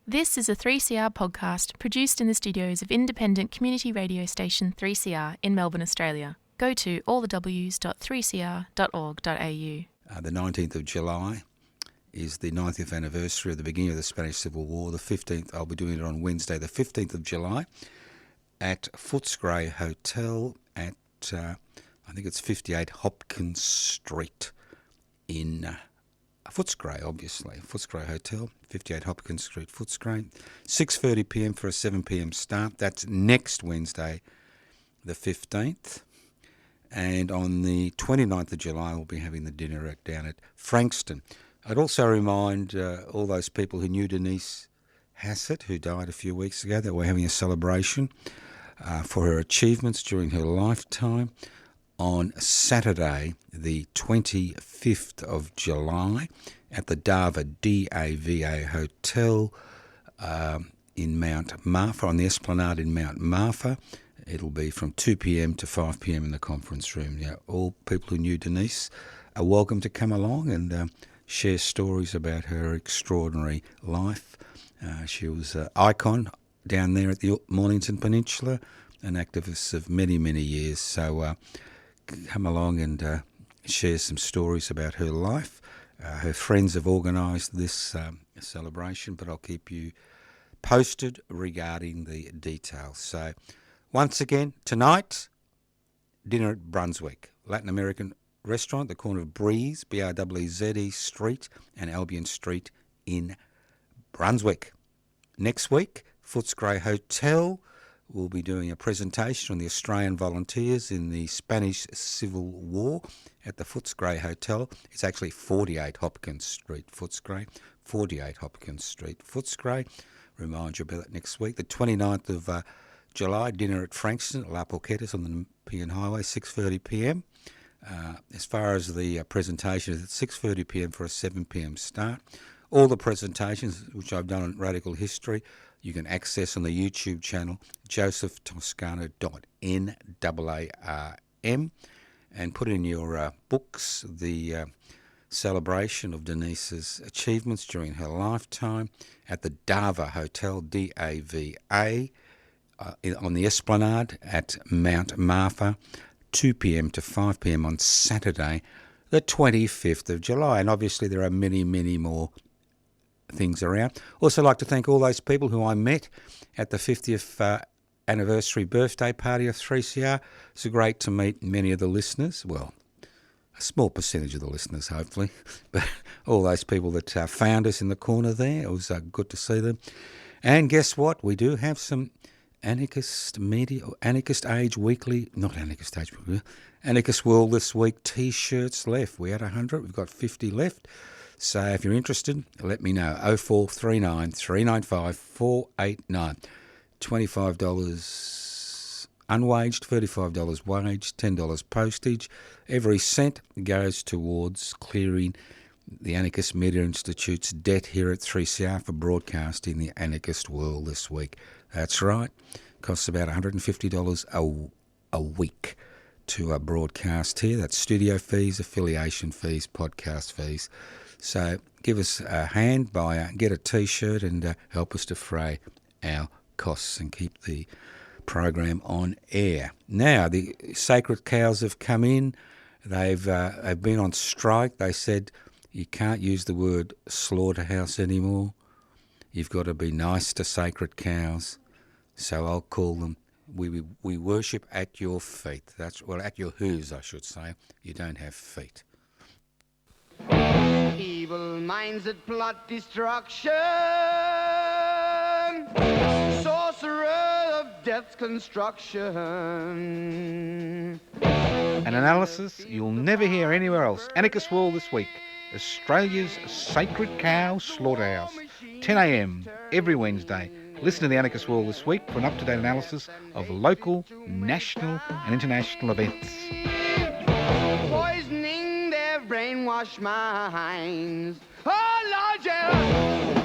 This is a 3CR podcast produced in the studios of independent community radio station 3CR in Melbourne, Australia. Go to allthews.3cr.org.au. The 19th of July is the 90th anniversary of the beginning of the Spanish Civil War. The 15th, I'll be doing it on Wednesday, the 15th of July at Footscray Hotel at, I think it's 58 Hopkins Street in Footscray, obviously. Footscray Hotel, 58 Hopkins Street, Footscray. 6:30pm for a 7pm start. That's next Wednesday, the 15th. And on the 29th of July, we'll be having the dinner down at Frankston. I'd also remind all those people who knew Denise Hassett, who died a few weeks ago, that we're having a celebration for her achievements during her lifetime on Saturday, the 25th of July, at the Dava, D-A-V-A Hotel in Mount Martha, on the Esplanade in Mount Martha. It'll be from 2pm to 5pm in the conference room. Now, all people who knew Denise are welcome to come along and share stories about her extraordinary life. She was an icon down there at the Mornington Peninsula, an activist of many, many years. So come along and share some stories about her life. Her friends have organised this celebration, but I'll keep you posted regarding the details. So once again, tonight, dinner at Brunswick, Latin American restaurant, the corner of Breeze, B-R-E-E-Z-E Street and Albion Street in Brunswick. Next week, Footscray Hotel will be doing a presentation on the Australian volunteers in the Spanish Civil War at the Footscray Hotel. It's actually 48 Hopkins Street, Footscray. 48 Hopkins Street, Footscray. Remind you about that next week. The 29th of July, dinner at Frankston at La Porquetas on the Nepean Highway, 6:30pm. As far as the presentation, it's at 6:30pm for a 7pm start. All the presentations, which I've done on Radical History, you can access on the YouTube channel, josephtoscano.NAARM, and put in your books the celebration of Denise's achievements during her lifetime at the Dava Hotel, D-A-V-A, on the Esplanade at Mount Martha, 2pm to 5pm on Saturday, the 25th of July. And obviously there are many, many more things around. Also like to thank all those people who I met at the 50th anniversary birthday party of 3CR. It's great to meet many of the listeners. Well, a small percentage of the listeners, hopefully. But all those people that found us in the corner there, it was good to see them. And guess what? We do have some Anarchist Media, Anarchist Age Weekly, not Anarchist Age Weekly, Anarchist World This Week T-shirts left. We had 100, we've got 50 left. So if you're interested, let me know. 0439 395 489. $25 unwaged, $35 wage, $10 postage. Every cent goes towards clearing the Anarchist Media Institute's debt here at 3CR for broadcasting the Anarchist World This Week. That's right. Costs about $150 a week to broadcast here. That's studio fees, affiliation fees, podcast fees. So give us a hand by get a T-shirt and help us defray our costs and keep the program on air. Now, the sacred cows have come in. They've been on strike. They said you can't use the word slaughterhouse anymore. You've got to be nice to sacred cows. So I'll call them, we worship at your feet. At your hooves, I should say. You don't have feet. Evil minds that plot destruction, sorcerer of death's construction. An analysis you'll never hear anywhere else. Anarchist World This Week, Australia's Sacred Cow Slaughterhouse, 10am every Wednesday. Listen to the Anarchist World This Week for an up-to-date analysis of local, national and international events. Poisoning their brainwashed minds. Oh, Lord, yeah.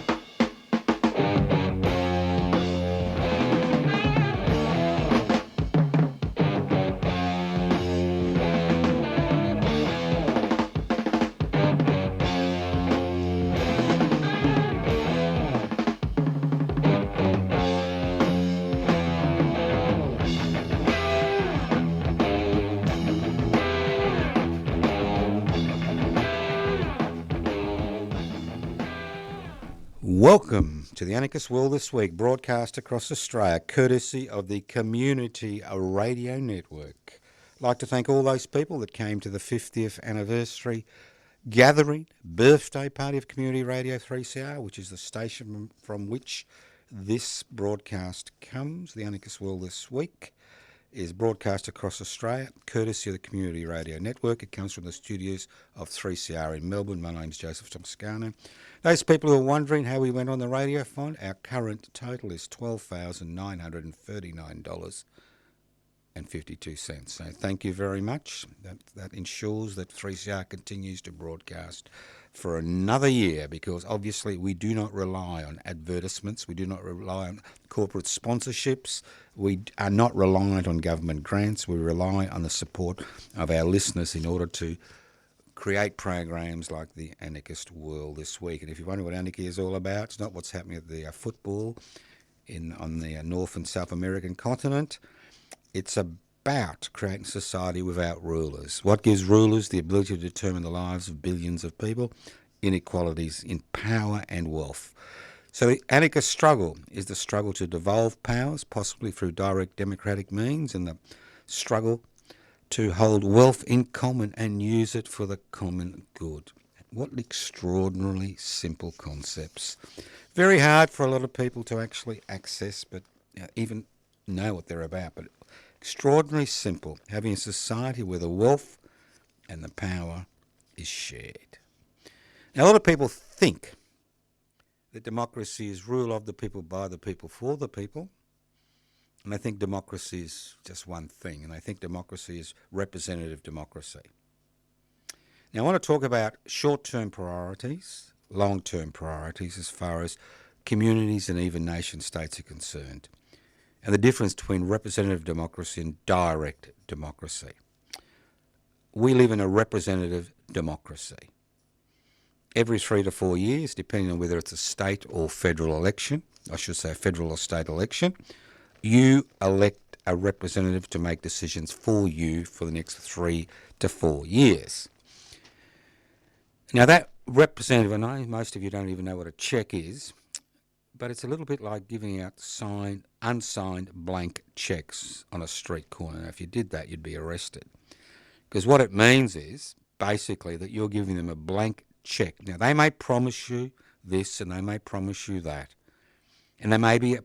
Welcome to the Anarchist World This Week, broadcast across Australia, courtesy of the Community Radio Network. I'd like to thank all those people that came to the 50th anniversary gathering, birthday party of Community Radio 3CR, which is the station from which this broadcast comes. The Anarchist World This Week is broadcast across Australia, courtesy of the Community Radio Network. It comes from the studios of 3CR in Melbourne. My name's Joseph Toscano. Those people who are wondering how we went on the radio fund, our current total is $12,939.52. So thank you very much. That ensures that 3CR continues to broadcast for another year, because obviously we do not rely on advertisements, we do not rely on corporate sponsorships, we are not reliant on government grants, we rely on the support of our listeners in order to create programs like the Anarchist World This Week. And if you wonder what anarchy is all about, it's not what's happening at the football on the North and South American continent. It's about creating society without rulers. What gives rulers the ability to determine the lives of billions of people? Inequalities in power and wealth. So the anarchist struggle is the struggle to devolve powers, possibly through direct democratic means, and the struggle to hold wealth in common and use it for the common good. What extraordinarily simple concepts. Very hard for a lot of people to actually access, but even know what they're about. But extraordinarily simple, having a society where the wealth and the power is shared. Now, a lot of people think that democracy is rule of the people, by the people, for the people. And I think democracy is just one thing, and I think democracy is representative democracy. Now, I want to talk about short-term priorities, long-term priorities as far as communities and even nation-states are concerned, and the difference between representative democracy and direct democracy. We live in a representative democracy. Every 3 to 4 years, depending on whether it's a state or federal election, I should say federal or state election, you elect a representative to make decisions for you for the next 3 to 4 years. Now that representative, I know most of you don't even know what a cheque is, but it's a little bit like giving out unsigned blank cheques on a street corner. Now, if you did that, you'd be arrested. Because what it means is basically that you're giving them a blank cheque. Now, they may promise you this and they may promise you that, and they may be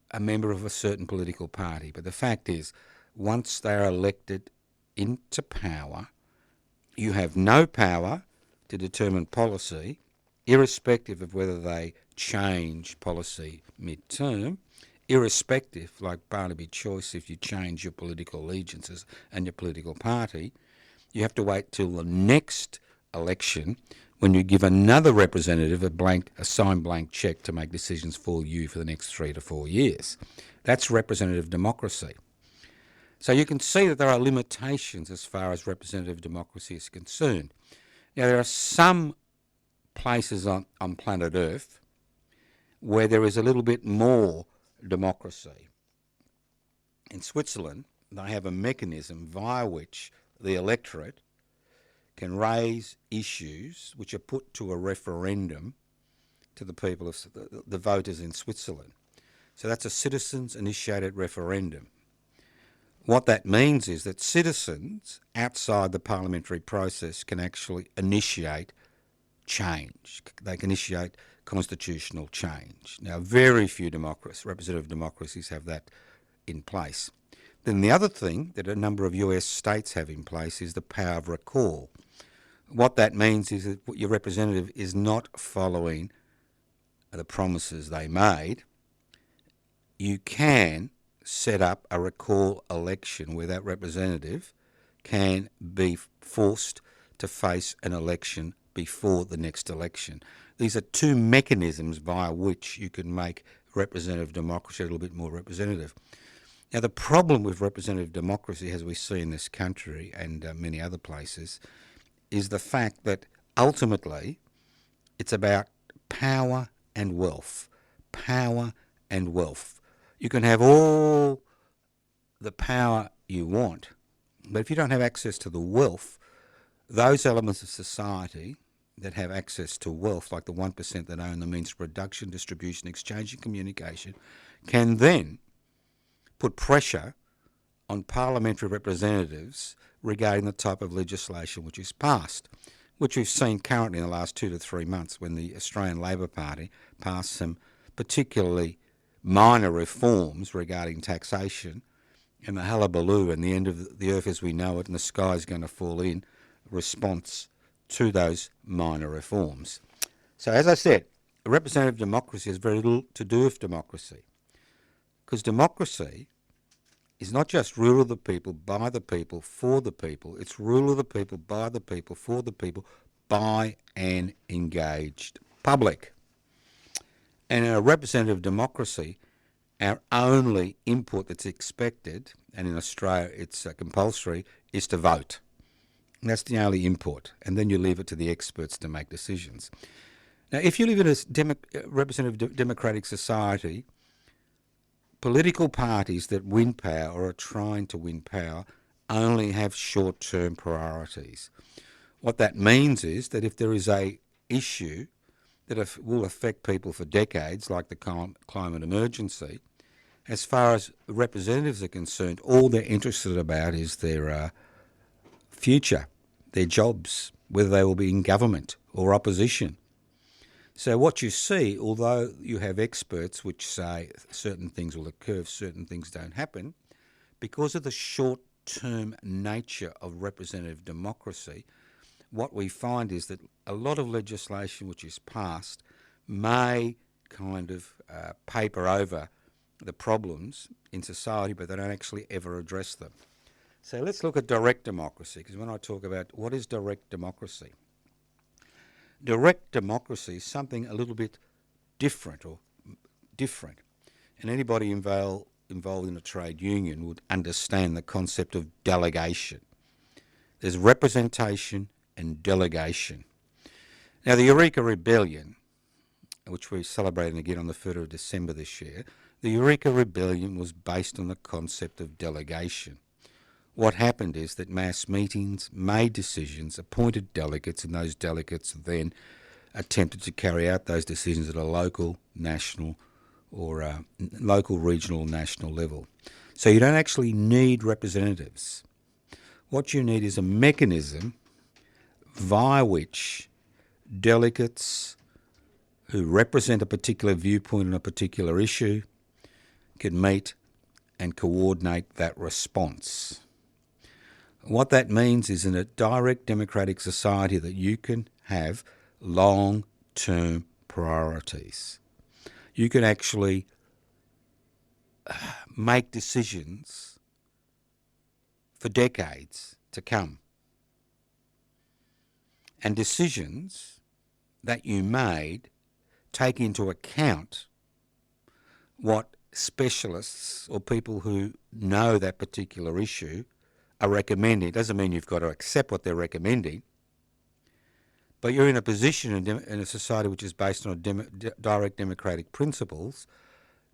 a member of a certain political party, but the fact is, once they're elected into power, you have no power to determine policy, irrespective of whether they change policy mid-term, irrespective, like Barnaby Choice, if you change your political allegiances and your political party, you have to wait till the next election when you give another representative a signed blank cheque to make decisions for you for the next 3 to 4 years. That's representative democracy. So you can see that there are limitations as far as representative democracy is concerned. Now, there are some places on planet Earth where there is a little bit more democracy. In Switzerland, they have a mechanism via which the electorate can raise issues which are put to a referendum to the people of the voters in Switzerland. So that's a citizens-initiated referendum. What that means is that citizens outside the parliamentary process can actually initiate change. They can initiate constitutional change. Now, very few representative democracies have that in place. Then the other thing that a number of US states have in place is the power of recall. What that means is that your representative is not following the promises they made. You can set up a recall election where that representative can be forced to face an election before the next election. These are two mechanisms via which you can make representative democracy a little bit more representative. Now, the problem with representative democracy, as we see in this country and many other places, is the fact that ultimately it's about power and wealth. Power and wealth. You can have all the power you want, but if you don't have access to the wealth, those elements of society that have access to wealth, like the 1% that own the means of production, distribution, exchange and communication, can then put pressure on parliamentary representatives regarding the type of legislation which is passed, which we've seen currently in the last 2 to 3 months when the Australian Labor Party passed some particularly minor reforms regarding taxation, and the hullabaloo and the end of the earth as we know it and the sky is going to fall in response to those minor reforms. So as I said, representative democracy has very little to do with democracy, because democracy is not just rule of the people, by the people, for the people. It's rule of the people, by the people, for the people, by an engaged public. And in a representative democracy, our only input that's expected, and in Australia it's compulsory, is to vote. And that's the only input. And then you leave it to the experts to make decisions. Now, if you live in a representative democratic society, political parties that win power or are trying to win power only have short-term priorities. What that means is that if there is a issue that will affect people for decades, like the climate emergency, as far as representatives are concerned, all they're interested about is their future, their jobs, whether they will be in government or opposition. So what you see, although you have experts which say certain things will occur if certain things don't happen, because of the short-term nature of representative democracy, what we find is that a lot of legislation which is passed may kind of paper over the problems in society, but they don't actually ever address them. So let's look at direct democracy, because when I talk about what is direct democracy, direct democracy is something a little bit different. And anybody involved in a trade union would understand the concept of delegation. There's representation and delegation. Now, the Eureka Rebellion, which we're celebrating again on the 3rd of December this year, the Eureka Rebellion was based on the concept of delegation. What happened is that mass meetings made decisions, appointed delegates, and those delegates then attempted to carry out those decisions at a local, national, or local, regional, national level. So you don't actually need representatives. What you need is a mechanism via which delegates who represent a particular viewpoint on a particular issue can meet and coordinate that response. What that means is in a direct democratic society that you can have long-term priorities. You can actually make decisions for decades to come. And decisions that you made take into account what specialists or people who know that particular issue are recommending. It doesn't mean you've got to accept what they're recommending, but you're in a position in a society which is based on direct democratic principles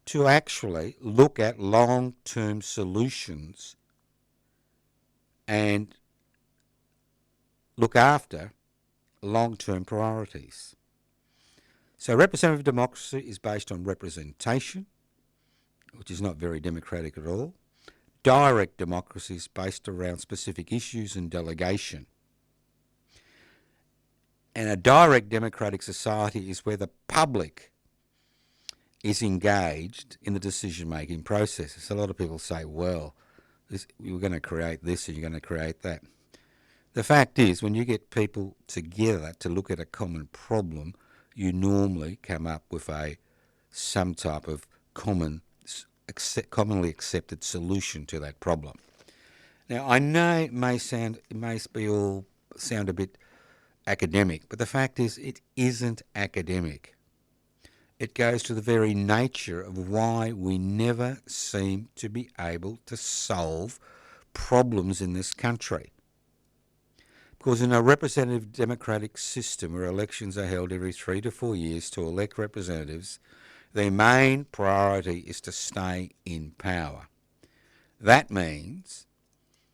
to actually look at long-term solutions and look after long-term priorities. So representative democracy is based on representation, which is not very democratic at all. Direct democracy is based around specific issues and delegation. And a direct democratic society is where the public is engaged in the decision-making processes. A lot of people say, well, you're going to create this and you're going to create that. The fact is, when you get people together to look at a common problem, you normally come up with some type of commonly accepted solution to that problem. Now, I know it may sound a bit academic, but the fact is it isn't academic. It goes to the very nature of why we never seem to be able to solve problems in this country. Because in a representative democratic system where elections are held every 3 to 4 years to elect representatives, their main priority is to stay in power. That means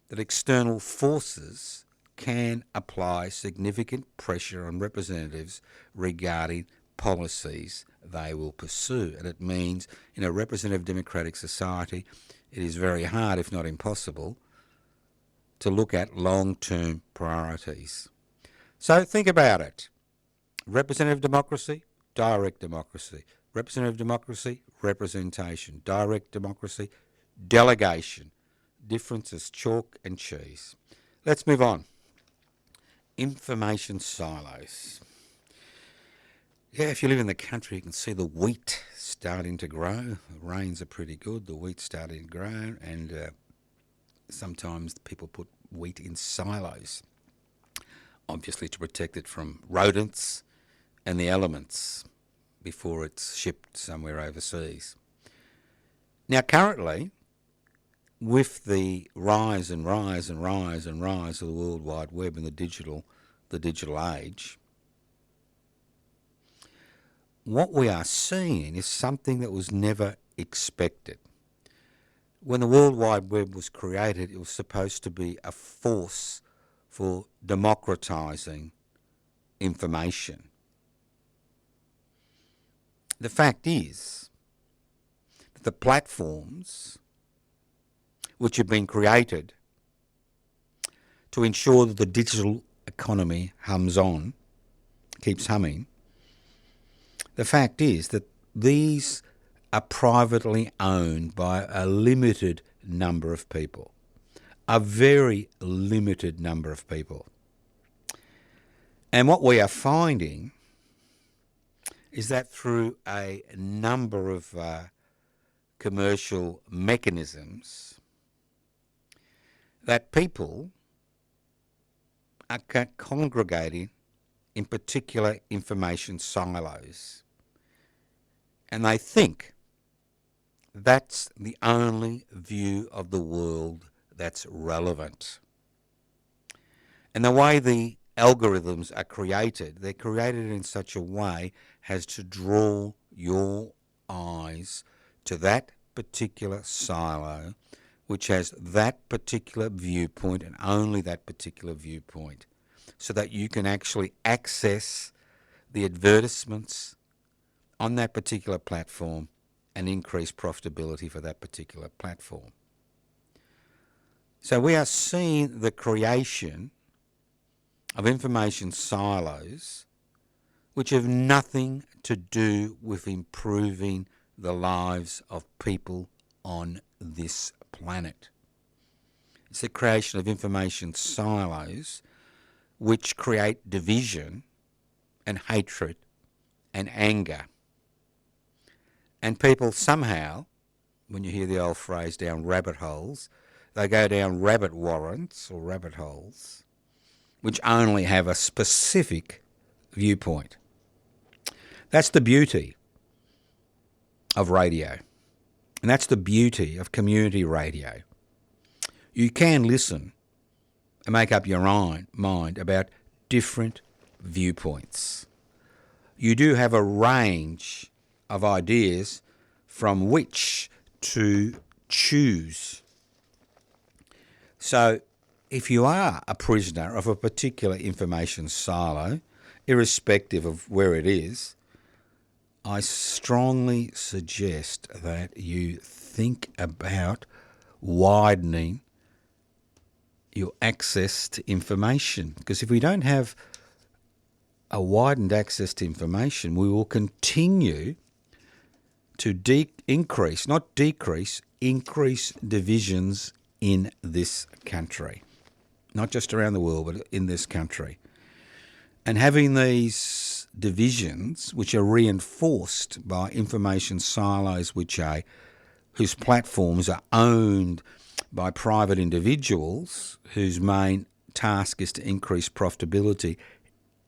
that external forces can apply significant pressure on representatives regarding policies they will pursue. And it means in a representative democratic society, it is very hard, if not impossible, to look at long-term priorities. So think about it. Representative democracy, direct democracy. Representative democracy, representation. Direct democracy, delegation. Differences, chalk and cheese. Let's move on. Information silos. Yeah, if you live in the country, you can see the wheat starting to grow. The rains are pretty good. The wheat's starting to grow, and sometimes people put wheat in silos, obviously to protect it from rodents and the elements before it's shipped somewhere overseas. Now, currently, with the rise of the World Wide Web and the digital age, what we are seeing is something that was never expected. When the World Wide Web was created, it was supposed to be a force for democratising information. The fact is that the platforms which have been created to ensure that the digital economy keeps humming, the fact is that these are privately owned by a limited number of people, a very limited number of people. And what we are finding is that through a number of commercial mechanisms, that people are congregating in particular information silos. And they think that's the only view of the world that's relevant. And the way the algorithms are created, they're created in such a way as to draw your eyes to that particular silo, which has that particular viewpoint and only that particular viewpoint, so that you can actually access the advertisements on that particular platform and increase profitability for that particular platform. So we are seeing the creation of information silos which have nothing to do with improving the lives of people on this planet. It's the creation of information silos which create division and hatred and anger. And people somehow, when you hear the old phrase down rabbit holes, they go down rabbit warrants or rabbit holes, which only have a specific viewpoint. That's the beauty of radio. And that's the beauty of community radio. You can listen and make up your mind about different viewpoints. You do have a range of ideas from which to choose. So if you are a prisoner of a particular information silo, irrespective of where it is, I strongly suggest that you think about widening your access to information. Because if we don't have a widened access to information, we will continue to increase divisions in this country. Not just around the world, but in this country. And having these divisions, which are reinforced by information silos whose platforms are owned by private individuals whose main task is to increase profitability,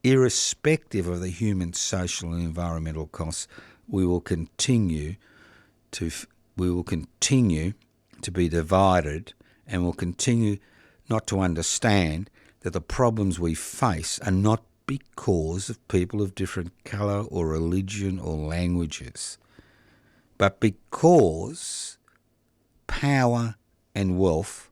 irrespective of the human, social and environmental costs, we will continue to be divided, and will continue not to understand that the problems we face are not because of people of different colour or religion or languages, but because power and wealth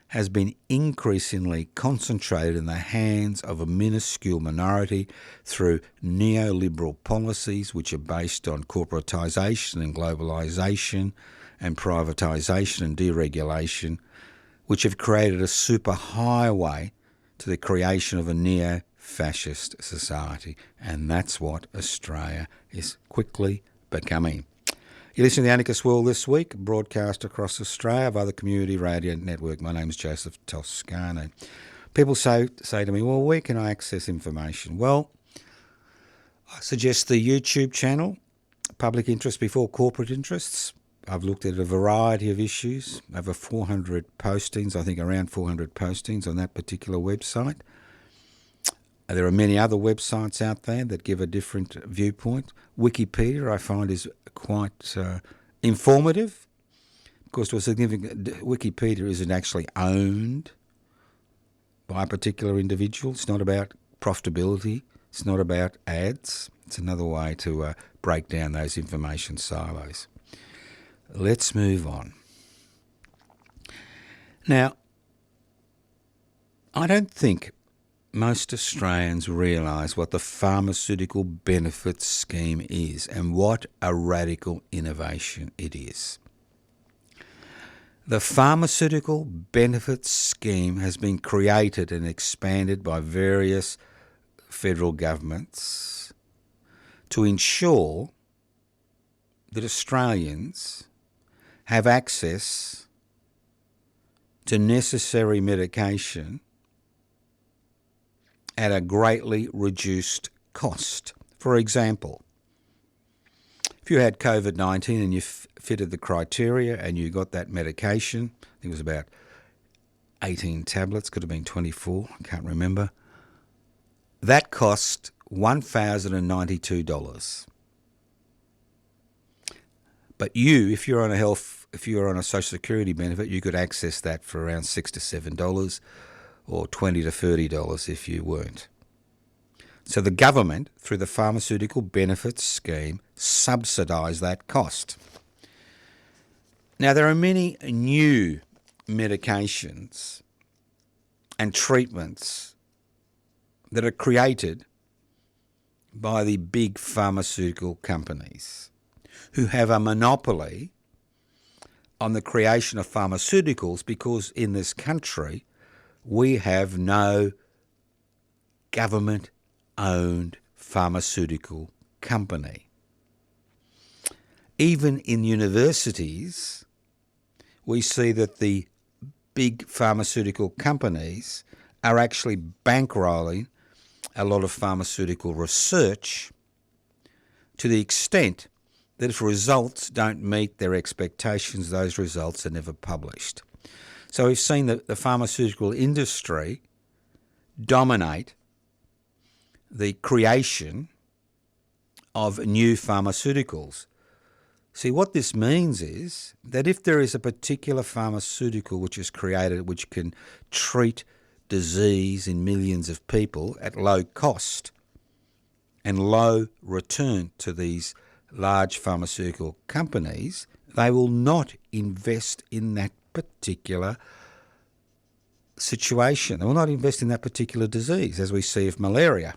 has been increasingly concentrated in the hands of a minuscule minority through neoliberal policies which are based on corporatisation and globalisation and privatisation and deregulation, which have created a superhighway to the creation of a neo-fascist society. And that's what Australia is quickly becoming. You listen to the Anarchist World This Week, broadcast across Australia via the Community Radio Network. My name is Joseph Toscano. People say to me, well, where can I access information? Well, I suggest the YouTube channel, Public Interest Before Corporate Interests. I've looked at a variety of issues, over 400 postings, I think around 400 postings on that particular website. There are many other websites out there that give a different viewpoint. Wikipedia, I find, is quite informative, because to a significant Wikipedia isn't actually owned by a particular individual. It's not about profitability. It's not about ads. It's another way to break down those information silos. Let's move on. Now, I don't think most Australians realise what the pharmaceutical benefits scheme is and what a radical innovation it is. The pharmaceutical benefits scheme has been created and expanded by various federal governments to ensure that Australians have access to necessary medication at a greatly reduced cost. For example, if you had COVID-19 and you fitted the criteria and you got that medication, I think it was about 18 tablets, could have been 24, I can't remember, that cost $1,092. But if you're on a Social Security benefit, you could access that for around $6 to $7 or $20 to $30 if you weren't. So the government, through the pharmaceutical benefits scheme, subsidised that cost. Now, there are many new medications and treatments that are created by the big pharmaceutical companies who have a monopoly on the creation of pharmaceuticals, because in this country we have no government-owned pharmaceutical company. Even in universities, we see that the big pharmaceutical companies are actually bankrolling a lot of pharmaceutical research to the extent that if results don't meet their expectations, those results are never published. So we've seen the pharmaceutical industry dominate the creation of new pharmaceuticals. See, what this means is that if there is a particular pharmaceutical which is created which can treat disease in millions of people at low cost and low return to these large pharmaceutical companies, they will not invest in that particular situation. They will not invest in that particular disease, as we see with malaria.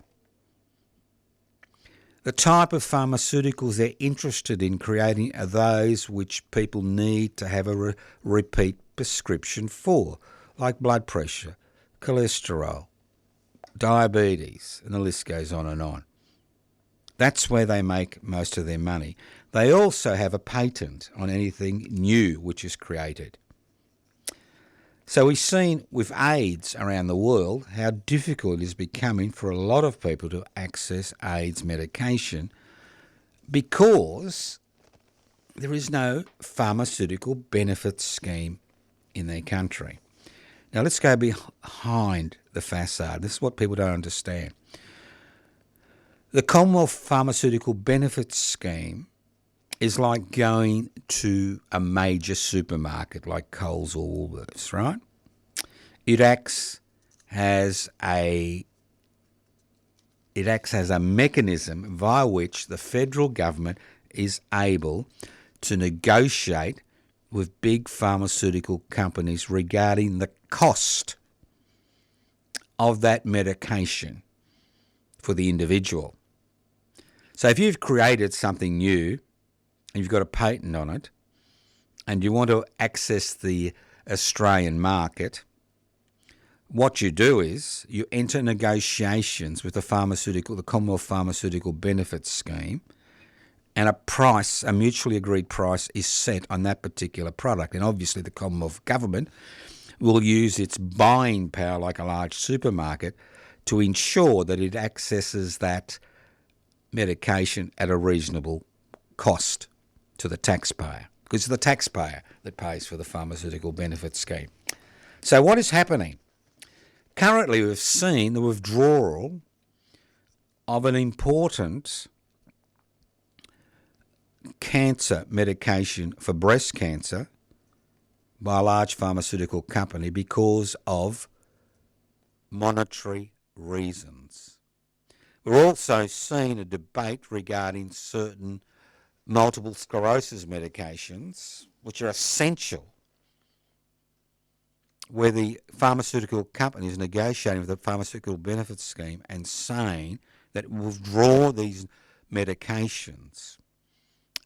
The type of pharmaceuticals they're interested in creating are those which people need to have a repeat prescription for, like blood pressure, cholesterol, diabetes, and the list goes on and on. That's where they make most of their money. They also have a patent on anything new which is created. So we've seen with AIDS around the world how difficult it is becoming for a lot of people to access AIDS medication because there is no pharmaceutical benefits scheme in their country. Now let's go behind the facade. This is what people don't understand. The Commonwealth Pharmaceutical Benefits Scheme is like going to a major supermarket like Coles or Woolworths, right? It acts as a mechanism via which the federal government is able to negotiate with big pharmaceutical companies regarding the cost of that medication for the individual. So if you've created something new and you've got a patent on it and you want to access the Australian market, what you do is you enter negotiations with the Commonwealth Pharmaceutical Benefits Scheme, and a mutually agreed price is set on that particular product. And obviously the Commonwealth Government will use its buying power like a large supermarket to ensure that it accesses that medication at a reasonable cost to the taxpayer, because it's the taxpayer that pays for the Pharmaceutical Benefits Scheme. So what is happening? Currently we've seen the withdrawal of an important cancer medication for breast cancer by a large pharmaceutical company because of monetary reasons. We're also seeing a debate regarding certain multiple sclerosis medications, which are essential, where the pharmaceutical company is negotiating with the Pharmaceutical Benefits Scheme and saying that it will withdraw these medications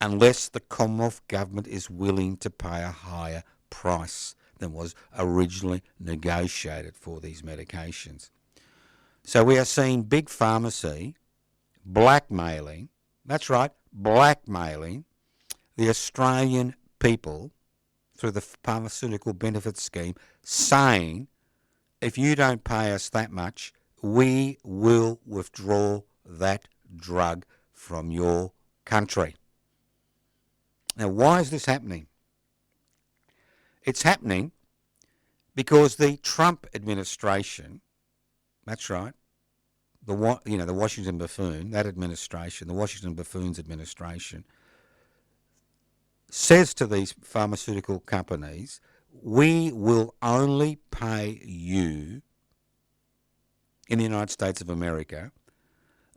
unless the Commonwealth Government is willing to pay a higher price than was originally negotiated for these medications. So we are seeing Big Pharmacy blackmailing, that's right, blackmailing the Australian people through the Pharmaceutical Benefits Scheme, saying, if you don't pay us that much, we will withdraw that drug from your country. Now, why is this happening? It's happening because the Trump administration, that's right, the Washington Buffoon, that administration, the Washington Buffoon's administration, says to these pharmaceutical companies, we will only pay you in the United States of America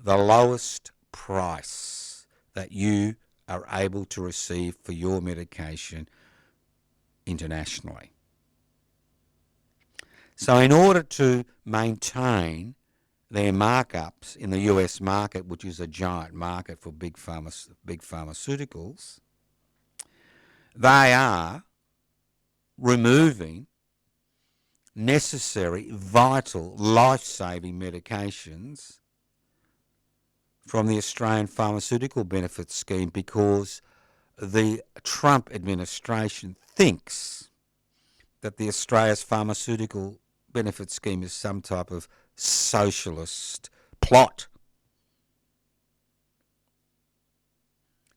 the lowest price that you are able to receive for your medication internationally. So in order to maintain their markups in the US market, which is a giant market for big pharmaceuticals, they are removing necessary, vital, life-saving medications from the Australian Pharmaceutical Benefits Scheme because the Trump administration thinks that the Australia's Pharmaceutical Benefits Scheme is some type of socialist plot.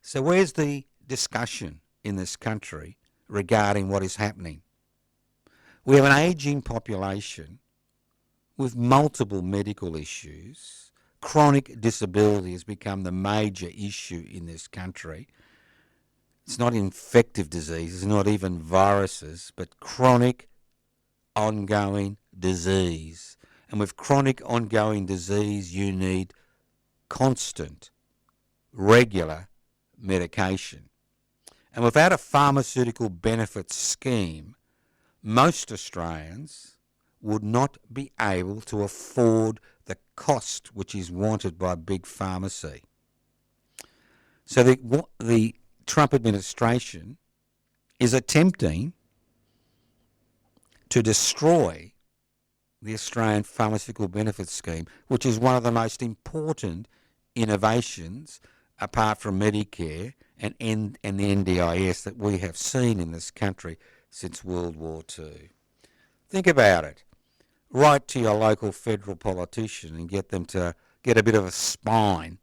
So where's the discussion in this country regarding what is happening? We have an ageing population with multiple medical issues. Chronic disability has become the major issue in this country. It's not infective diseases, not even viruses, but chronic ongoing disease. And with chronic ongoing disease, you need constant, regular medication. And without a pharmaceutical benefits scheme, most Australians would not be able to afford the cost which is wanted by big pharmacy. So the Trump administration is attempting to destroy the Australian Pharmaceutical Benefits Scheme, which is one of the most important innovations, apart from Medicare and the NDIS, that we have seen in this country since World War II. Think about it. Write to your local federal politician and get them to get a bit of a spine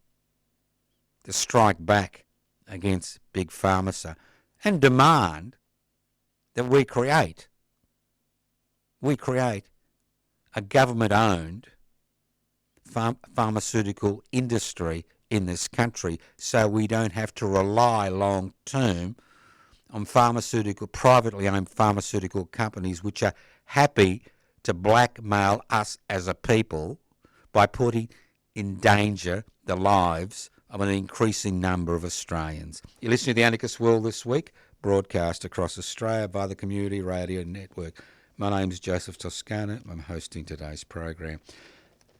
to strike back against Big Pharma and demand that we create a government-owned pharmaceutical industry in this country so we don't have to rely long-term on privately owned pharmaceutical companies which are happy to blackmail us as a people by putting in danger the lives of an increasing number of Australians. You're listening to The Anarchist World this week, broadcast across Australia by the Community Radio Network. My name's Joseph Toscano. I'm hosting today's program.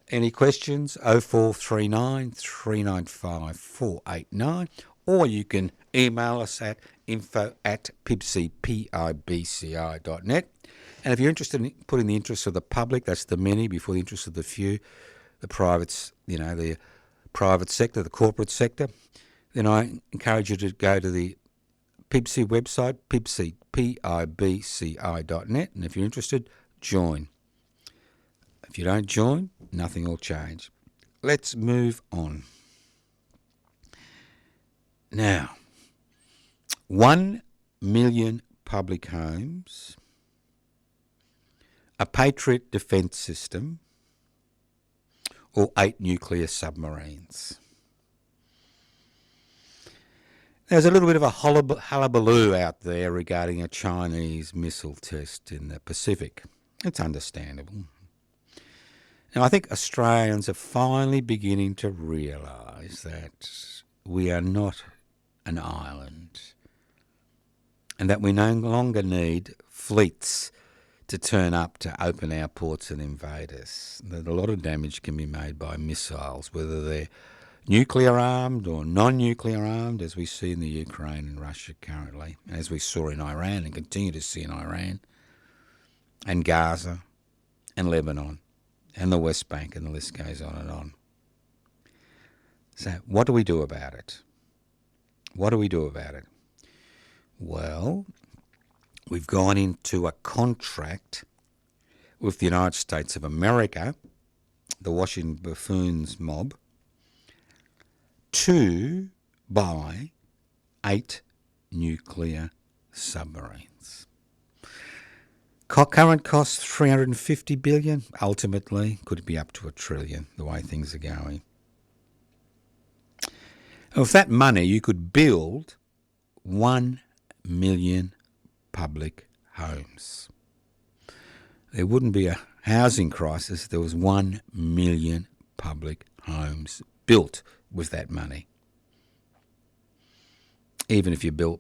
Any questions? 0439 395 489, or you can email us at info@pibci.net. And if you're interested in putting the interests of the public, that's the many, before the interests of the few, the privates, the private sector, the corporate sector, then I encourage you to go to the PIBCI website, pibci.net, and if you're interested, join. If you don't join, nothing will change. Let's move on. Now, 1 million public homes, a Patriot defence system, or 8 nuclear submarines. There's a little bit of a hullabaloo out there regarding a Chinese missile test in the Pacific. It's understandable. Now, I think Australians are finally beginning to realise that we are not an island and that we no longer need fleets to turn up to open our ports and invade us. That a lot of damage can be made by missiles, whether they're nuclear armed or non-nuclear armed, as we see in the Ukraine and Russia currently, as we saw in Iran and continue to see in Iran and Gaza and Lebanon and the West Bank, and the list goes on and on. So what do we do about it? What do we do about it? Well, we've gone into a contract with the United States of America, the Washington Buffoons mob, to buy 8 nuclear submarines. Current cost $350 billion. Ultimately, could be up to $1 trillion, the way things are going. With that money, you could build 1 million public homes. There wouldn't be a housing crisis if there was 1 million public homes built with that money. Even if you built,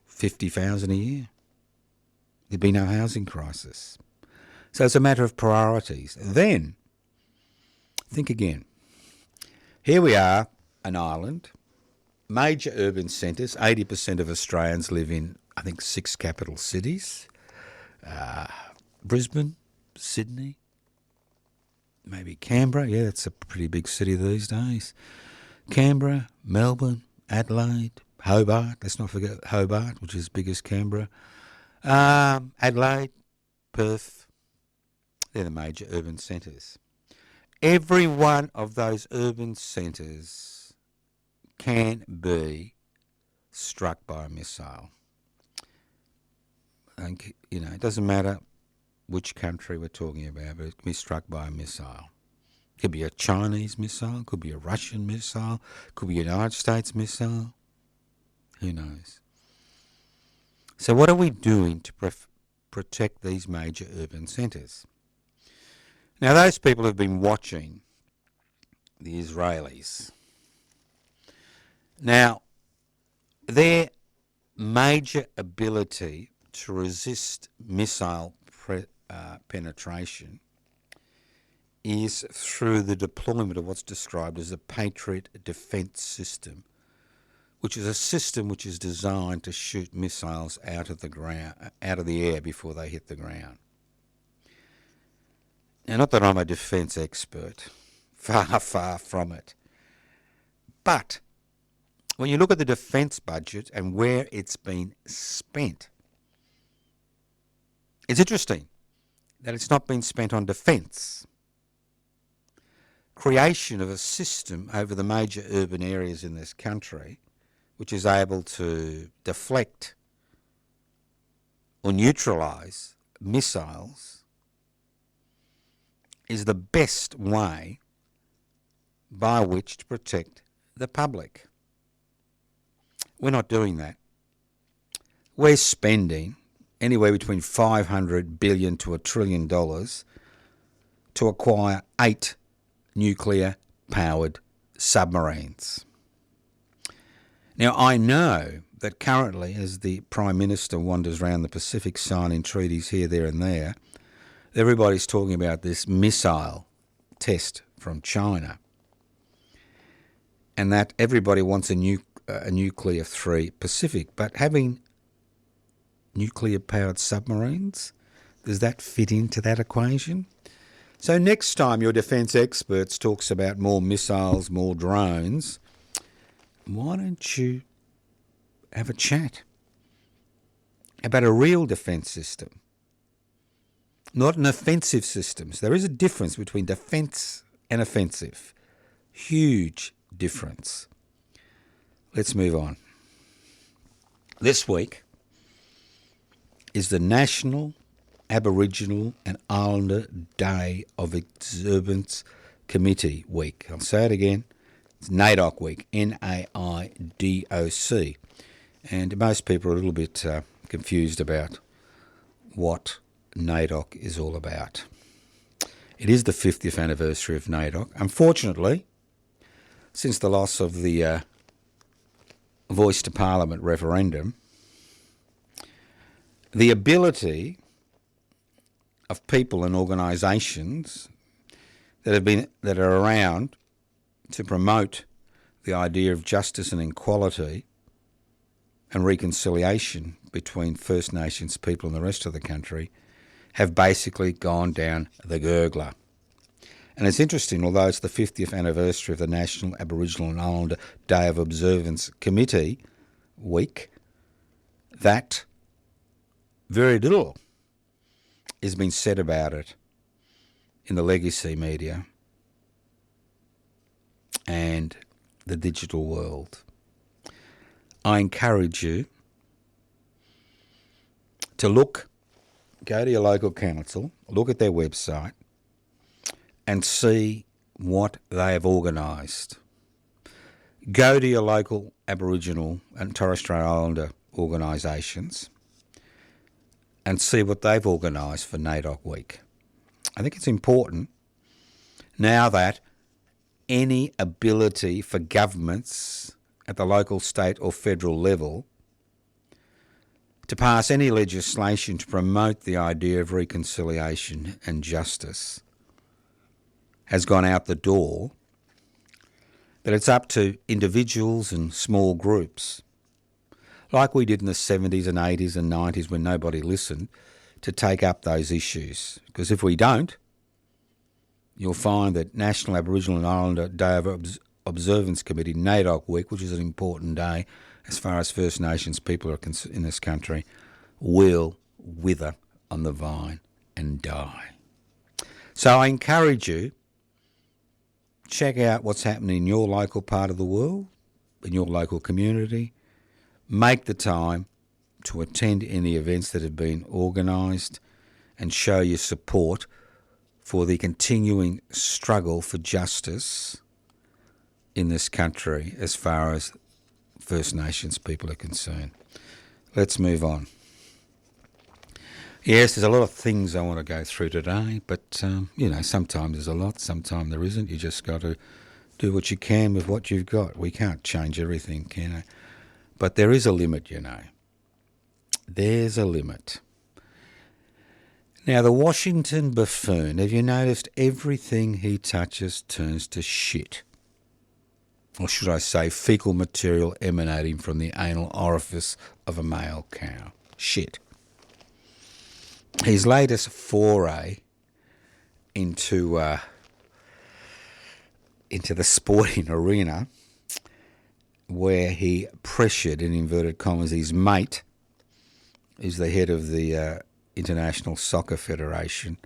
50,000 a year, there'd be no housing crisis. So it's a matter of priorities. Then, think again. Here we are, an island, major urban centres. 80% of Australians live in, 6 capital cities. Brisbane, Sydney, maybe Canberra. Yeah, that's a pretty big city these days. Canberra, Melbourne, Adelaide, Hobart. Let's not forget Hobart, which is as big as Canberra. Adelaide, Perth. They're the major urban centres. Every one of those urban centres can be struck by a missile. And, it doesn't matter which country we're talking about, but it can be struck by a missile. It could be a Chinese missile, could be a Russian missile, could be a United States missile. Who knows? So what are we doing to protect these major urban centres? Now, those people have been watching the Israelis. Now, their major ability to resist missile penetration is through the deployment of what's described as a Patriot defence system, which is a system which is designed to shoot missiles out of the air before they hit the ground. Now, not that I'm a defence expert, far, far from it. But when you look at the defence budget and where it's been spent, it's interesting that it's not been spent on defence. Creation of a system over the major urban areas in this country which is able to deflect or neutralise missiles is the best way by which to protect the public. We're not doing that. We're spending anywhere between $500 billion to $1 trillion to acquire 8 nuclear-powered submarines. Now, I know that currently, as the Prime Minister wanders around the Pacific signing treaties here, there and there, everybody's talking about this missile test from China, and that everybody wants a nuclear-free Pacific. But having nuclear-powered submarines, does that fit into that equation? So next time your defence experts talks about more missiles, more drones, why don't you have a chat about a real defence system, not an offensive system. There is a difference between defence and offensive. Huge difference. Let's move on. This week is the National Aboriginal and Islander Day of Observance Committee Week. I'll say it again. It's N.A.I.D.O.C week, N.A.I.D.O.C. And most people are a little bit confused about what N.A.I.D.O.C is all about. It is the 50th anniversary of N.A.I.D.O.C. Unfortunately, since the loss of the Voice to Parliament referendum, the ability of people and organisations that are around to promote the idea of justice and equality and reconciliation between First Nations people and the rest of the country have basically gone down the gurgler. And it's interesting, although it's the 50th anniversary of the National Aboriginal and Islander Day of Observance Committee Week, that very little has been said about it in the legacy media and the digital world. I encourage you to go to your local council, look at their website and see what they have organised. Go to your local Aboriginal and Torres Strait Islander organisations and see what they've organised for N.A.I.D.O.C week. I think it's important now that any ability for governments at the local, state or federal level to pass any legislation to promote the idea of reconciliation and justice has gone out the door, but it's up to individuals and small groups, like we did in the 70s and 80s and 90s when nobody listened, to take up those issues. Because if we don't, you'll find that National Aboriginal and Islander Day of Observance Committee, N.A.I.D.O.C week, which is an important day as far as First Nations people are in this country, will wither on the vine and die. So I encourage you, check out what's happening in your local part of the world, in your local community. Make the time to attend any events that have been organised and show your support for the continuing struggle for justice in this country as far as First Nations people are concerned. Let's move on. Yes, there's a lot of things I want to go through today, but, sometimes there's a lot, sometimes there isn't. You just got to do what you can with what you've got. We can't change everything, can I? But there is a limit, There's a limit. Now, the Washington Buffoon, have you noticed everything he touches turns to shit? Or should I say fecal material emanating from the anal orifice of a male cow. Shit. His latest foray into the sporting arena, where he pressured, in inverted commas, his mate, who's the head of the International Soccer Federation,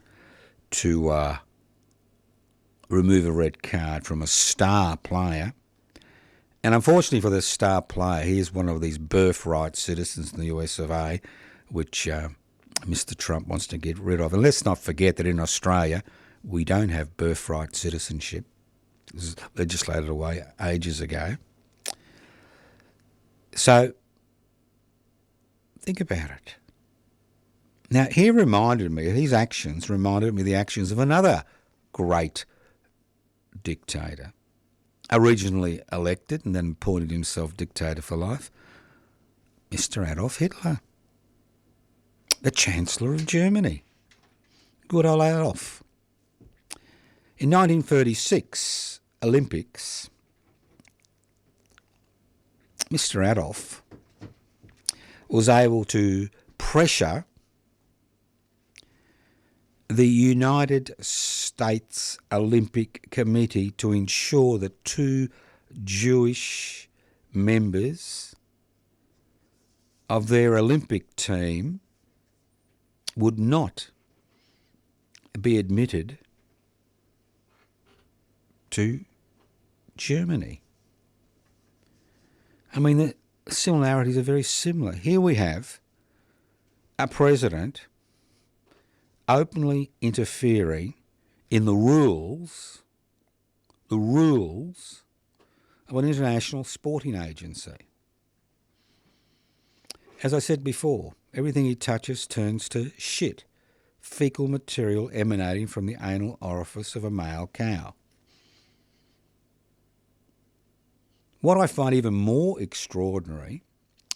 to remove a red card from a star player. And unfortunately for this star player, he is one of these birthright citizens in the US of A, which Mr. Trump wants to get rid of. And let's not forget that in Australia, we don't have birthright citizenship. This was legislated away ages ago. So, think about it. Now, his actions reminded me of the actions of another great dictator, originally elected and then appointed himself dictator for life, Mr. Adolf Hitler, the Chancellor of Germany. Good old Adolf. In 1936 Olympics, Mr. Adolf was able to pressure the United States Olympic Committee to ensure that 2 Jewish members of their Olympic team would not be admitted to Germany. I mean, the similarities are very similar. Here we have a president openly interfering in the rules of an international sporting agency. As I said before, everything he touches turns to shit, fecal material emanating from the anal orifice of a male cow. What I find even more extraordinary,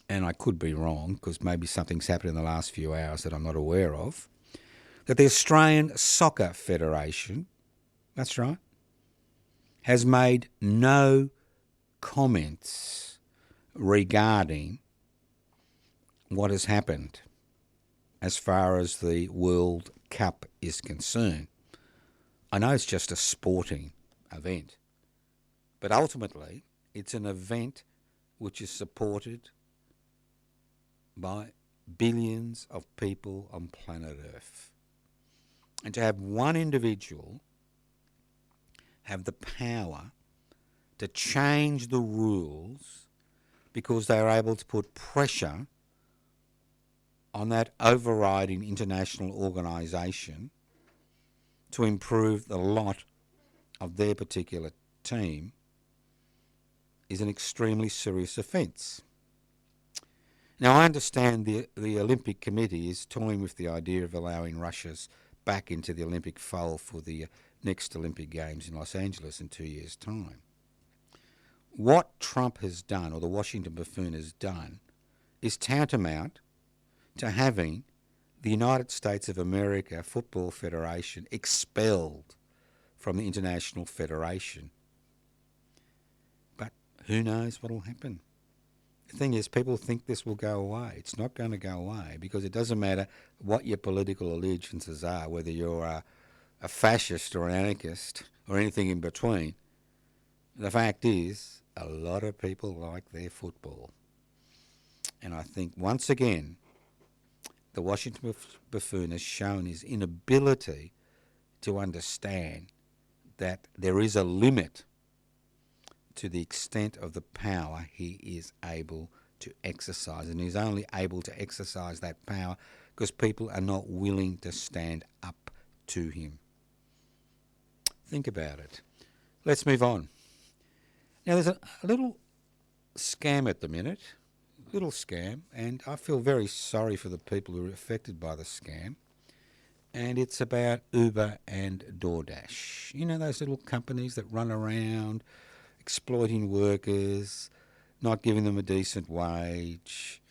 and I could be wrong because maybe something's happened in the last few hours that I'm not aware of, that the Australian Soccer Federation, that's right, has made no comments regarding what has happened as far as the World Cup is concerned. I know it's just a sporting event, but ultimately it's an event which is supported by billions of people on planet Earth. And to have one individual have the power to change the rules because they are able to put pressure on that overriding international organisation to improve the lot of their particular team is an extremely serious offence. Now, I understand the Olympic Committee is toying with the idea of allowing Russia's back into the Olympic fold for the next Olympic Games in Los Angeles in 2 years' time. What Trump has done, or the Washington Buffoon has done, is tantamount to having the United States of America Football Federation expelled from the International Federation. But who knows what will happen? The thing is, people think this will go away. It's not going to go away because it doesn't matter what your political allegiances are, whether you're a fascist or an anarchist or anything in between. The fact is, a lot of people like their football. And I think, once again, the Washington Buffoon has shown his inability to understand that there is a limit to the extent of the power he is able to exercise. And he's only able to exercise that power because people are not willing to stand up to him. Think about it. Let's move on. Now, there's a little scam at the minute, and I feel very sorry for the people who are affected by the scam. And it's about Uber and DoorDash. You know, those little companies that run around exploiting workers, not giving them a decent wage,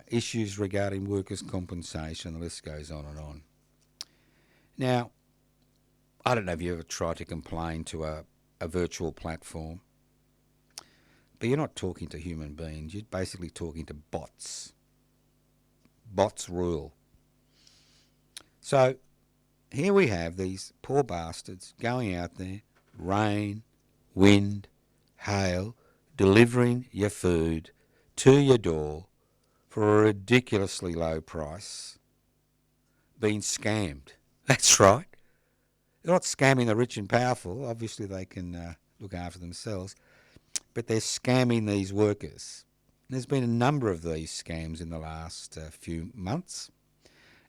issues regarding workers' compensation, the list goes on and on. Now, I don't know if you ever tried to complain to a virtual platform, but you're not talking to human beings, you're basically talking to bots. Bots rule. So here we have these poor bastards going out there, rain, wind, hail, delivering your food to your door for a ridiculously low price, being scammed. That's right. They're not scamming the rich and powerful. Obviously they can look after themselves, but they're scamming these workers. There's been a number of these scams in the last few months,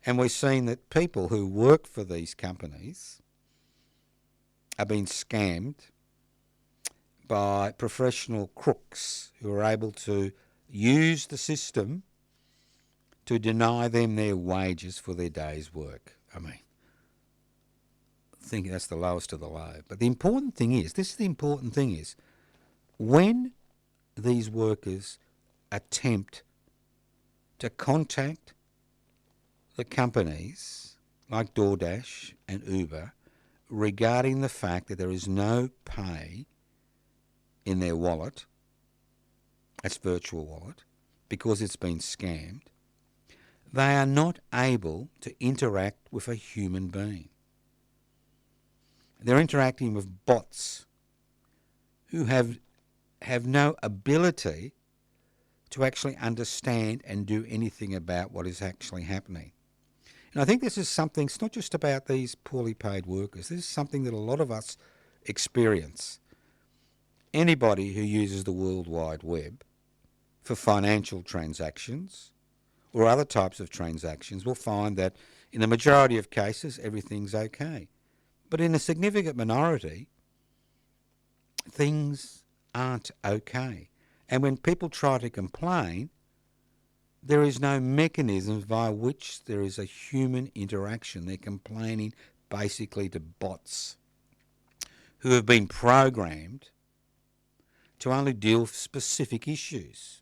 and we've seen that people who work for these companies are being scammed by professional crooks who are able to use the system to deny them their wages for their day's work. I mean, I think that's the lowest of the low. But the important thing is, when these workers attempt to contact the companies like DoorDash and Uber regarding the fact that there is no pay in their wallet, that's virtual wallet, because it's been scammed, they are not able to interact with a human being. They're interacting with bots who have no ability to actually understand and do anything about what is actually happening. And I think this is something, it's not just about these poorly paid workers, this is something that a lot of us experience. Anybody who uses the World Wide Web for financial transactions or other types of transactions will find that in the majority of cases everything's okay. But in a significant minority, things aren't okay. And when people try to complain, there is no mechanism by which there is a human interaction. They're complaining basically to bots who have been programmed to only deal with specific issues.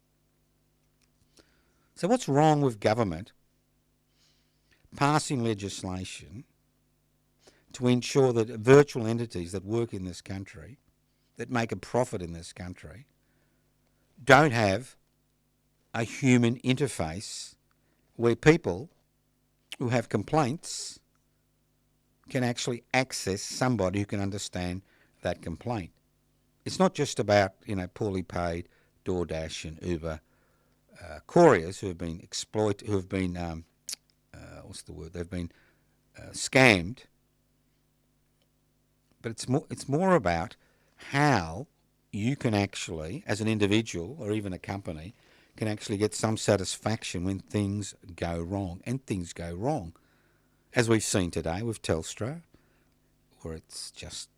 So what's wrong with government passing legislation to ensure that virtual entities that work in this country, that make a profit in this country, don't have a human interface where people who have complaints can actually access somebody who can understand that complaint? It's not just about, poorly paid DoorDash and Uber couriers who have been exploited, who have been, they've been scammed. But it's more about how you can actually, as an individual or even a company, can actually get some satisfaction when things go wrong. And things go wrong, as we've seen today with Telstra, where it's just,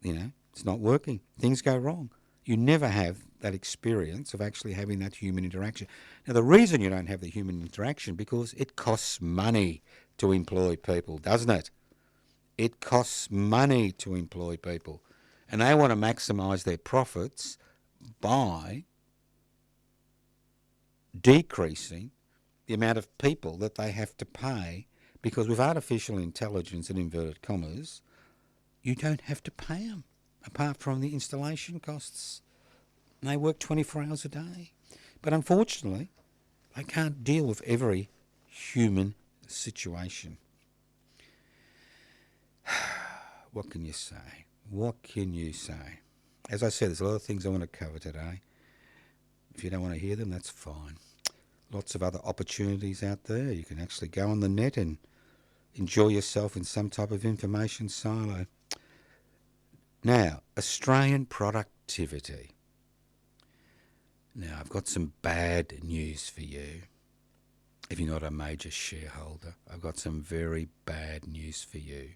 it's not working. Things go wrong. You never have that experience of actually having that human interaction. Now, the reason you don't have the human interaction, because it costs money to employ people, doesn't it? It costs money to employ people. And they want to maximise their profits by decreasing the amount of people that they have to pay, because with artificial intelligence, in inverted commas, you don't have to pay them, apart from the installation costs. And they work 24 hours a day. But unfortunately, they can't deal with every human situation. What can you say? What can you say? As I said, there's a lot of things I want to cover today. If you don't want to hear them, that's fine. Lots of other opportunities out there. You can actually go on the net and enjoy yourself in some type of information silo. Now, Australian productivity. Now, I've got some bad news for you. If you're not a major shareholder, I've got some very bad news for you.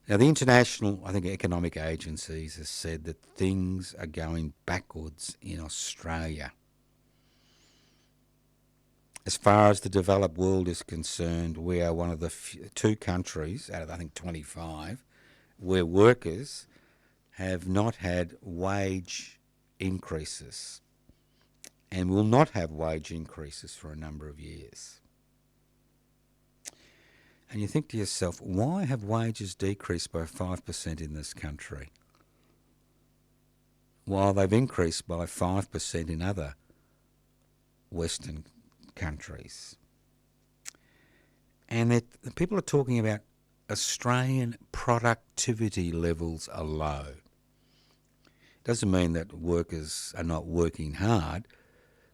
Now, the international, economic agencies have said that things are going backwards in Australia. As far as the developed world is concerned, we are one of the two countries out of, 25, where workers have not had wage increases and will not have wage increases for a number of years. And you think to yourself, why have wages decreased by 5% in this country, while they've increased by 5% in other Western countries? And that people are talking about Australian productivity levels are low. Doesn't mean that workers are not working hard,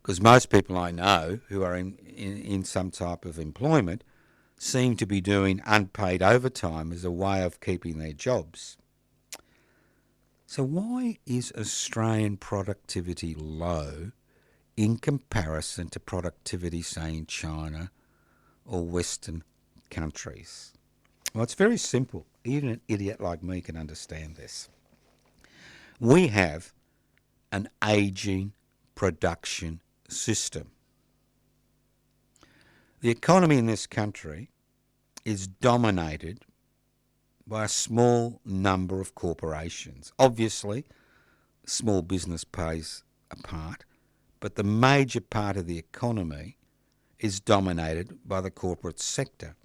because most people I know who are in some type of employment seem to be doing unpaid overtime as a way of keeping their jobs. So why is Australian productivity low in comparison to productivity, say, in China or Western countries? Well, it's very simple. Even an idiot like me can understand this. We have an ageing production system. The economy in this country is dominated by a small number of corporations. Obviously, small business plays a part, but the major part of the economy is dominated by the corporate sector.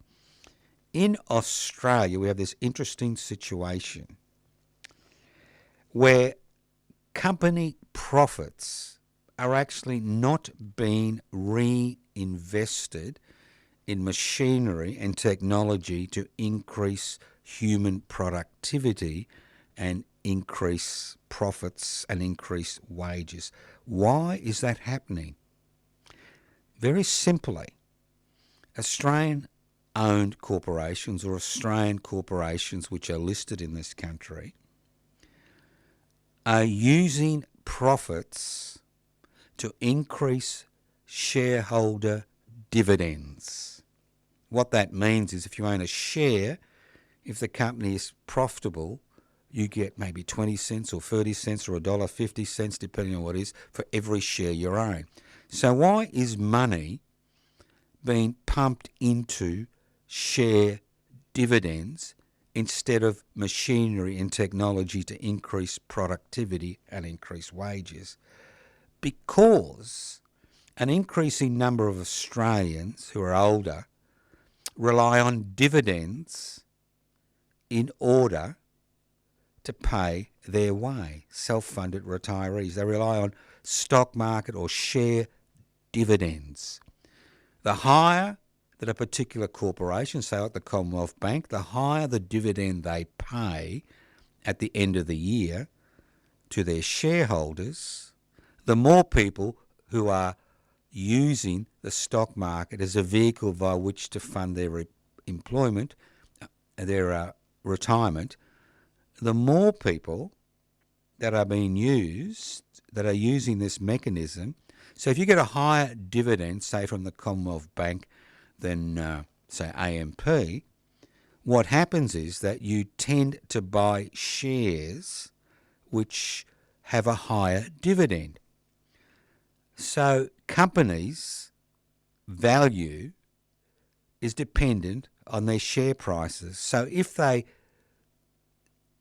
In Australia, we have this interesting situation where company profits are actually not being reinvested in machinery and technology to increase human productivity and increase profits and increase wages. Why is that happening? Very simply, Australian-owned corporations or Australian corporations which are listed in this country are using profits to increase shareholder dividends. What that means is if you own a share, if the company is profitable, you get maybe 20 cents or 30 cents or $1.50, depending on what it is, for every share you own. So why is money being pumped into share dividends instead of machinery and technology to increase productivity and increase wages? Because an increasing number of Australians who are older rely on dividends in order to pay their way, self-funded retirees. They rely on stock market or share dividends. The higher that a particular corporation, say like the Commonwealth Bank, the higher the dividend they pay at the end of the year to their shareholders, the more people who are using the stock market as a vehicle by which to fund their employment, their retirement, the more people that are being used, that are using this mechanism. So if you get a higher dividend, say from the Commonwealth Bank than, say, AMP, what happens is that you tend to buy shares which have a higher dividend. So companies' value is dependent on their share prices. So if they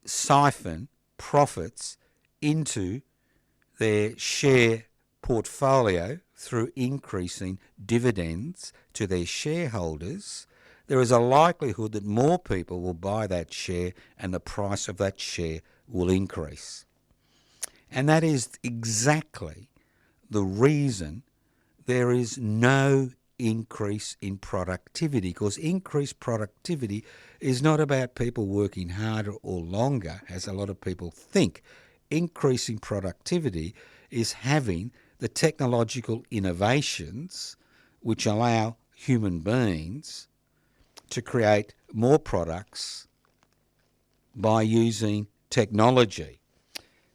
siphon profits into their share portfolio through increasing dividends to their shareholders, there is a likelihood that more people will buy that share and the price of that share will increase. And that is exactly the reason there is no increase in productivity, because increased productivity is not about people working harder or longer, as a lot of people think. Increasing productivity is having the technological innovations which allow human beings to create more products by using technology.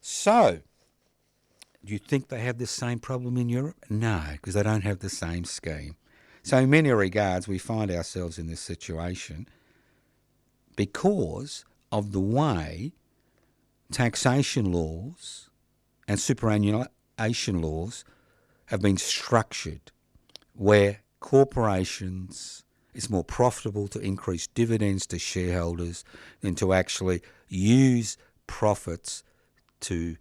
So, do you think they have the same problem in Europe? No, because they don't have the same scheme. So in many regards, we find ourselves in this situation because of the way taxation laws and superannuation laws have been structured, where corporations, it's more profitable to increase dividends to shareholders than to actually use profits to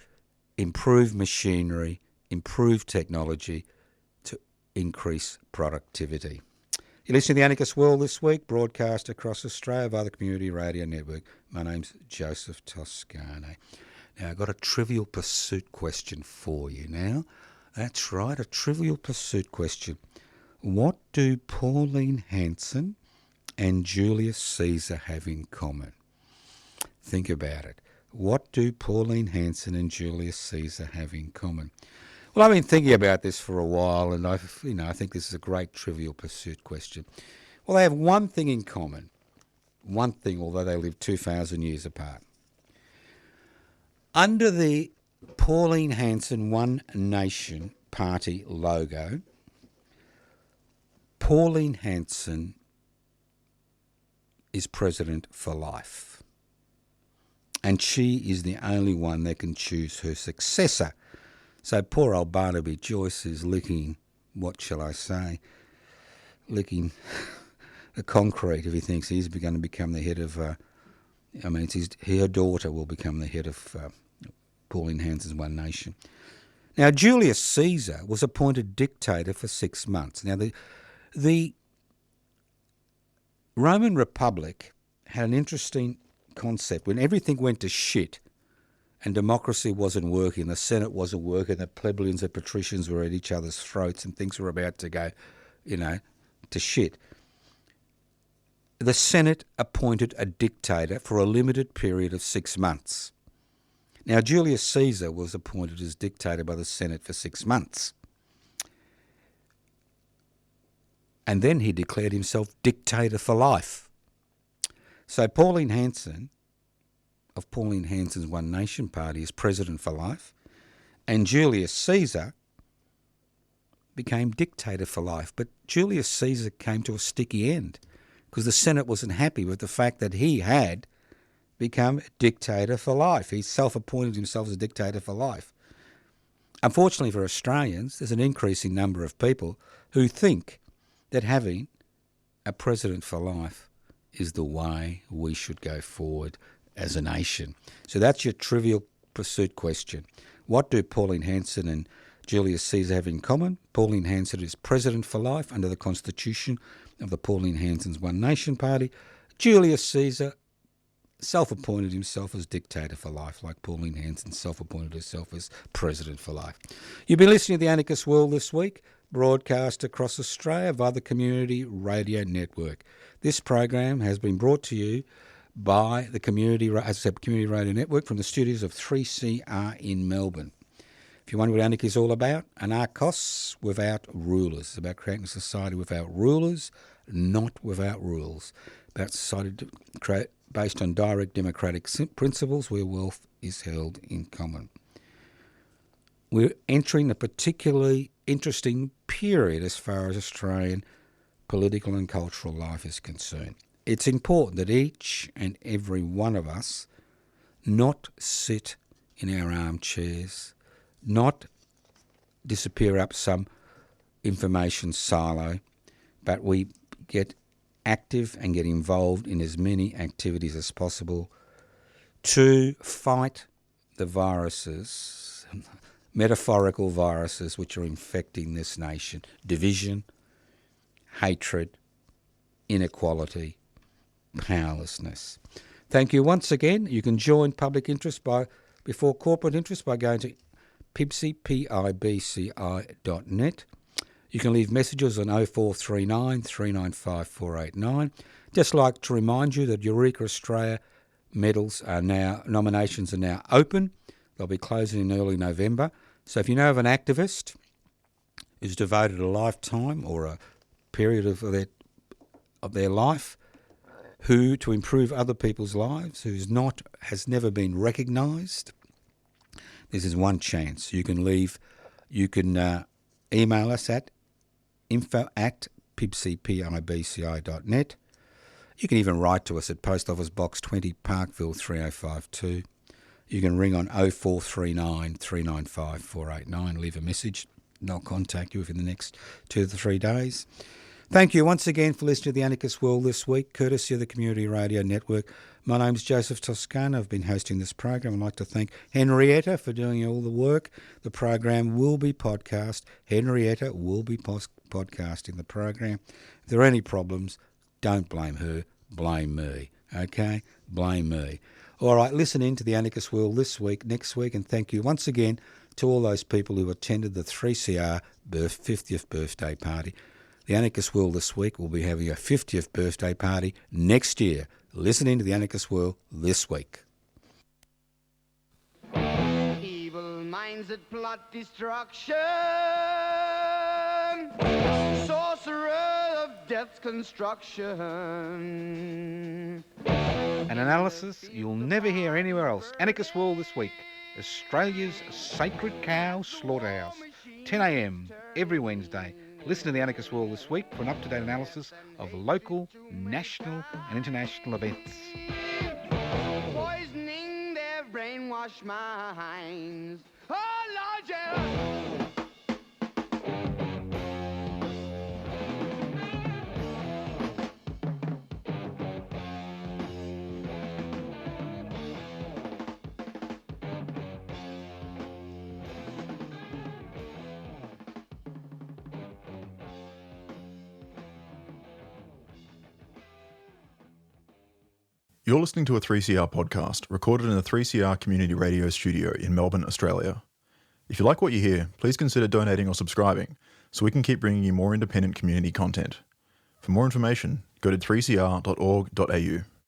improve machinery, improve technology to increase productivity. You're listening to the Anarchist World this week, broadcast across Australia via the Community Radio Network. My name's Joseph Toscano. Now, I've got a Trivial Pursuit question for you now. That's right, a Trivial Pursuit question. What do Pauline Hanson and Julius Caesar have in common? Think about it. What do Pauline Hanson and Julius Caesar have in common? Well, I've been thinking about this for a while, and I think this is a great Trivial Pursuit question. Well, they have one thing in common. One thing, although they live 2,000 years apart. Under the Pauline Hanson One Nation Party logo, Pauline Hanson is president for life. And she is the only one that can choose her successor. So poor old Barnaby Joyce is licking, what shall I say, licking the concrete if he thinks he's going to become the head of, her daughter will become the head of Pauline Hanson's One Nation. Now, Julius Caesar was appointed dictator for 6 months. Now, the Roman Republic had an interesting concept. When everything went to shit and democracy wasn't working, the Senate wasn't working, the plebeians and patricians were at each other's throats and things were about to go, to shit, the Senate appointed a dictator for a limited period of 6 months. Now, Julius Caesar was appointed as dictator by the Senate for 6 months. And then he declared himself dictator for life. So Pauline Hanson of Pauline Hanson's One Nation Party is president for life, and Julius Caesar became dictator for life. But Julius Caesar came to a sticky end because the Senate wasn't happy with the fact that he had become dictator for life. He self-appointed himself as dictator for life. Unfortunately for Australians, there's an increasing number of people who think that having a president for life is the way we should go forward as a nation. So that's your trivial pursuit question. What do Pauline Hanson and Julius Caesar have in common? Pauline Hanson is president for life under the constitution of the Pauline Hanson's One Nation Party. Julius Caesar self-appointed himself as dictator for life, like Pauline Hanson self-appointed herself as president for life. You've been listening to the Anarchist World this week, broadcast across Australia via the Community Radio Network. This program has been brought to you by the Community Radio Network from the studios of 3CR in Melbourne. If you wonder what anarchy is all about, N.A.I.D.O.C without rulers. It's about creating a society without rulers, not without rules. About society based on direct democratic principles where wealth is held in common. We're entering a particularly interesting period as far as Australian political and cultural life is concerned. It's important that each and every one of us not sit in our armchairs, not disappear up some information silo, but we get active and get involved in as many activities as possible to fight the viruses, metaphorical viruses which are infecting this nation. Division, hatred, inequality, powerlessness. Thank you once again. You can join public interest before corporate interest by going to pibci.net. You can leave messages on 0439 395 489. Just like to remind you that Eureka Australia nominations are now open. They'll be closing in early November. So if you know of an activist who's devoted a lifetime or a period of their life to improve other people's lives, has never been recognised, this is one chance. You can email us at info@pibci.net. You can even write to us at Post Office Box 20, Parkville 3052. You can ring on 0439 395 489, leave a message, and I'll contact you within the next 2 to 3 days. Thank you once again for listening to the Anarchist World this week, courtesy of the Community Radio Network. My name's Joseph Toscano. I've been hosting this program. I'd like to thank Henrietta for doing all the work. The program will be podcast. Henrietta will be podcasting the program. If there are any problems, don't blame her, blame me. Okay? Blame me. All right, listen in to the Anarchist World this week, next week, and thank you once again to all those people who attended the 3CR 50th birthday party. The Anarchist World this week will be having a 50th birthday party next year. Listen in to the Anarchist World this week. Evil minds that plot destruction, sorcerer of death's construction. An analysis you'll never hear anywhere else. Anarchist World this week. Australia's sacred cow slaughterhouse. 10 a.m. every Wednesday. Listen to the Anarchist World this week for an up-to-date analysis of local, national and international events. Poisoning their brainwashed minds. Oh, Lord, yeah. You're listening to a 3CR podcast recorded in the 3CR Community Radio Studio in Melbourne, Australia. If you like what you hear, please consider donating or subscribing so we can keep bringing you more independent community content. For more information, go to 3cr.org.au.